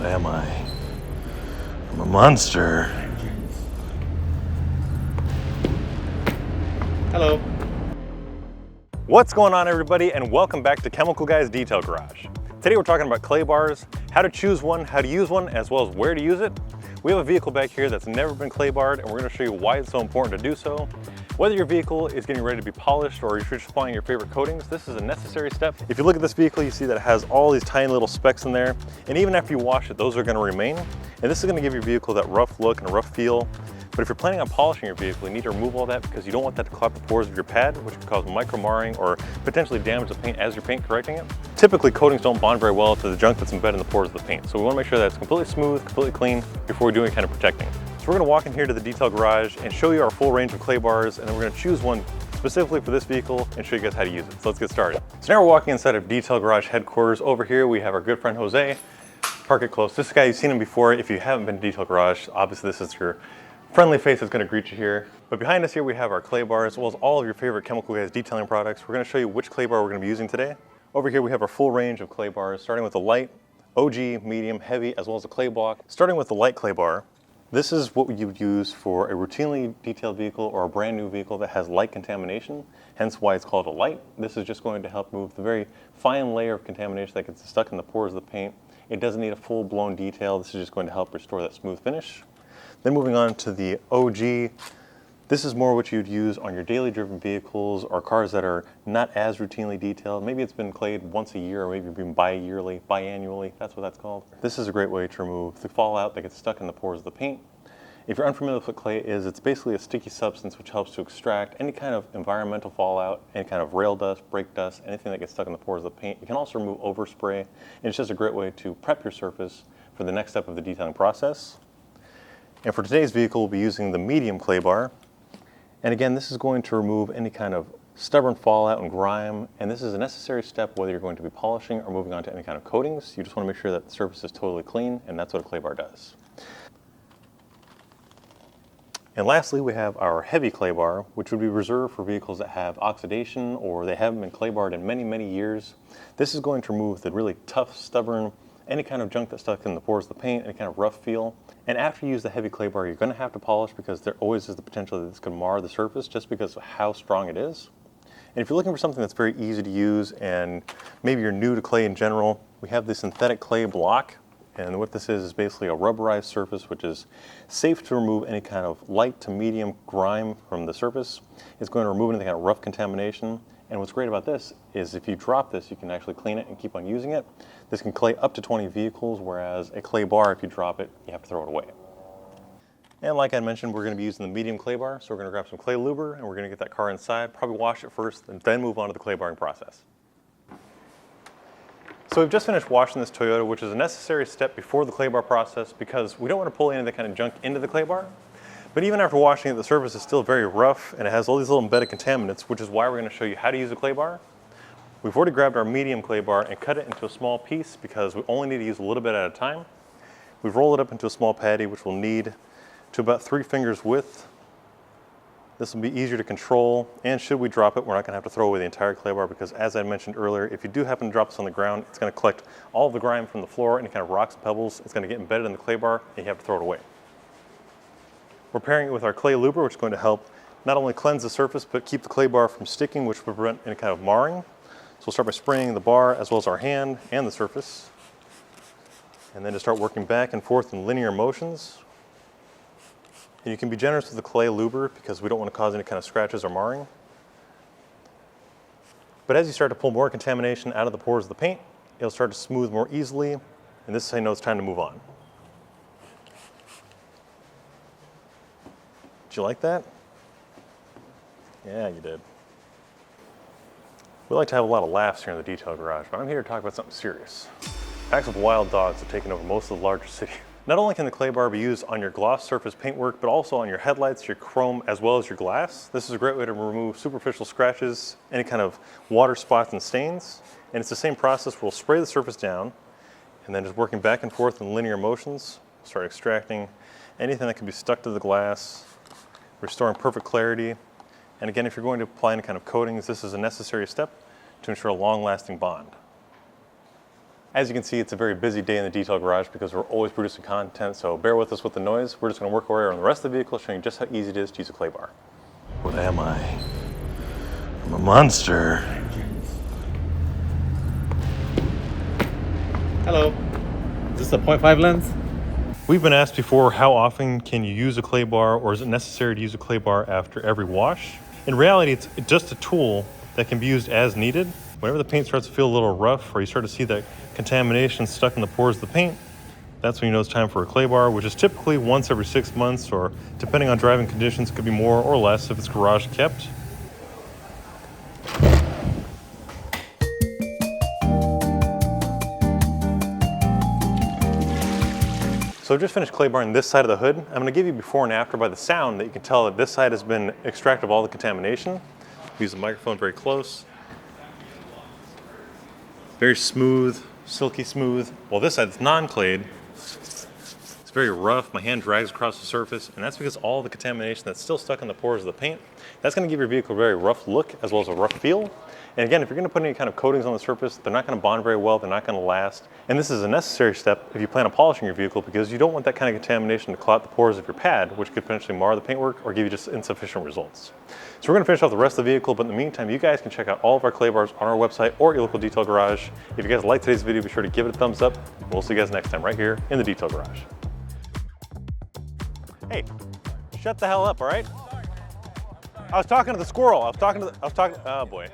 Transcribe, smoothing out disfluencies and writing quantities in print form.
What am I? I'm a monster. Hello. What's going on, everybody, and welcome back to Chemical Guy's Detail Garage. Today we're talking about clay bars, how to choose one, how to use one, as well as where to use it. We have a vehicle back here that's never been clay barred, and we're going to show you why it's so important to do so. Whether your vehicle is getting ready to be polished or you're just applying your favorite coatings, this is a necessary step. If you look at this vehicle, you see that it has all these tiny little specks in there, and even after you wash it, those are going to remain. And this is going to give your vehicle that rough look and a rough feel. But if you're planning on polishing your vehicle, you need to remove all that because you don't want that to clog the pores of your pad, which could cause micro marring or potentially damage the paint as you're paint correcting it. Typically, coatings don't bond very well to the junk that's embedded in the pores of the paint. So we want to make sure that it's completely smooth, completely clean before we do any kind of protecting. So we're going to walk in here to the detail garage and show you our full range of clay bars, and then we're going to choose one specifically for this vehicle and show you guys how to use it. So let's get started. So now we're walking inside of detail garage headquarters. Over here we have our good friend Jose. Park it close. This guy, you've seen him before. If you haven't been to detail garage, obviously this is your friendly face that's going to greet you here. But behind us here we have our clay bars, as well as all of your favorite Chemical Guys detailing products. We're going to show you which clay bar we're going to be using today. Over here we have our full range of clay bars, starting with the light, OG, medium, heavy, as well as the clay block. Starting with the light clay bar, this is what you would use for a routinely detailed vehicle or a brand new vehicle that has light contamination, hence why it's called a light. This is just going to help move the very fine layer of contamination that gets stuck in the pores of the paint. It doesn't need a full-blown detail. This is just going to help restore that smooth finish. Then moving on to the OG, this is more what you'd use on your daily driven vehicles or cars that are not as routinely detailed. Maybe it's been clayed once a year, or maybe been biannually, that's what that's called. This is a great way to remove the fallout that gets stuck in the pores of the paint. If you're unfamiliar with what clay is, it's basically a sticky substance which helps to extract any kind of environmental fallout, any kind of rail dust, brake dust, anything that gets stuck in the pores of the paint. You can also remove overspray, and it's just a great way to prep your surface for the next step of the detailing process. And for today's vehicle, we'll be using the medium clay bar. And again, this is going to remove any kind of stubborn fallout and grime. And this is a necessary step whether you're going to be polishing or moving on to any kind of coatings. You just want to make sure that the surface is totally clean, and that's what a clay bar does. And lastly, we have our heavy clay bar, which would be reserved for vehicles that have oxidation or they haven't been clay barred in many, many years. This is going to remove the really tough, stubborn, any kind of junk that's stuck in the pores of the paint, any kind of rough feel. And after you use the heavy clay bar, you're going to have to polish because there always is the potential that this could mar the surface just because of how strong it is. And if you're looking for something that's very easy to use and maybe you're new to clay in general, we have the synthetic clay block. And what this is basically a rubberized surface which is safe to remove any kind of light to medium grime from the surface. It's going to remove any kind of rough contamination. And what's great about this is if you drop this, you can actually clean it and keep on using it. This can clay up to 20 vehicles, whereas a clay bar, if you drop it, you have to throw it away. And like I mentioned, we're going to be using the medium clay bar, so we're going to grab some clay luber and we're going to get that car inside, probably wash it first, and then move on to the clay barring process. So we've just finished washing this Toyota, which is a necessary step before the clay bar process because we don't want to pull any of that kind of junk into the clay bar. But even after washing it, the surface is still very rough and it has all these little embedded contaminants, which is why we're going to show you how to use a clay bar. We've already grabbed our medium clay bar and cut it into a small piece because we only need to use a little bit at a time. We've rolled it up into a small patty, which we'll need to about 3 fingers width. This will be easier to control, and should we drop it, we're not going to have to throw away the entire clay bar because, as I mentioned earlier, if you do happen to drop this on the ground, it's going to collect all of the grime from the floor, any kind of rocks and pebbles. It's going to get embedded in the clay bar, and you have to throw it away. We're pairing it with our clay luber, which is going to help not only cleanse the surface, but keep the clay bar from sticking, which will prevent any kind of marring. So we'll start by spraying the bar as well as our hand and the surface. And then just start working back and forth in linear motions. And you can be generous with the clay luber because we don't want to cause any kind of scratches or marring. But as you start to pull more contamination out of the pores of the paint, it'll start to smooth more easily, and this is how you know it's time to move on. Did you like that? Yeah, you did. We like to have a lot of laughs here in the detail garage, but I'm here to talk about something serious. Packs of wild dogs have taken over most of the larger cities. Not only can the clay bar be used on your gloss surface paintwork, but also on your headlights, your chrome, as well as your glass. This is a great way to remove superficial scratches, any kind of water spots and stains. And it's the same process where we'll spray the surface down, and then just working back and forth in linear motions, start extracting anything that can be stuck to the glass, restoring perfect clarity. And again, if you're going to apply any kind of coatings, this is a necessary step to ensure a long-lasting bond. As you can see, it's a very busy day in the detail garage because we're always producing content, so bear with us with the noise. We're just going to work our way around the rest of the vehicle, showing you just how easy it is to use a clay bar. What am I? I'm a monster. Hello. Is this a 0.5 lens? We've been asked before, how often can you use a clay bar, or is it necessary to use a clay bar after every wash? In reality, it's just a tool that can be used as needed. Whenever the paint starts to feel a little rough, or you start to see that contamination stuck in the pores of the paint, that's when you know it's time for a clay bar, which is typically once every 6 months, or depending on driving conditions, could be more or less if it's garage kept. So I've just finished clay barring this side of the hood. I'm going to give you before and after by the sound that you can tell that this side has been extracted of all the contamination. Use the microphone very close. Very smooth, silky smooth. Well, this side is non-clayed. It's very rough. My hand drags across the surface, and that's because all the contamination that's still stuck in the pores of the paint, that's going to give your vehicle a very rough look as well as a rough feel. And again, if you're going to put any kind of coatings on the surface, they're not going to bond very well, they're not going to last. And this is a necessary step if you plan on polishing your vehicle, because you don't want that kind of contamination to clot the pores of your pad, which could potentially mar the paintwork or give you just insufficient results. So we're going to finish off the rest of the vehicle, but in the meantime, you guys can check out all of our clay bars on our website or your local detail garage. If you guys liked today's video, be sure to give it a thumbs up. We'll see you guys next time right here in the detail garage. Hey, shut the hell up, all right? I was talking to the squirrel. Oh boy.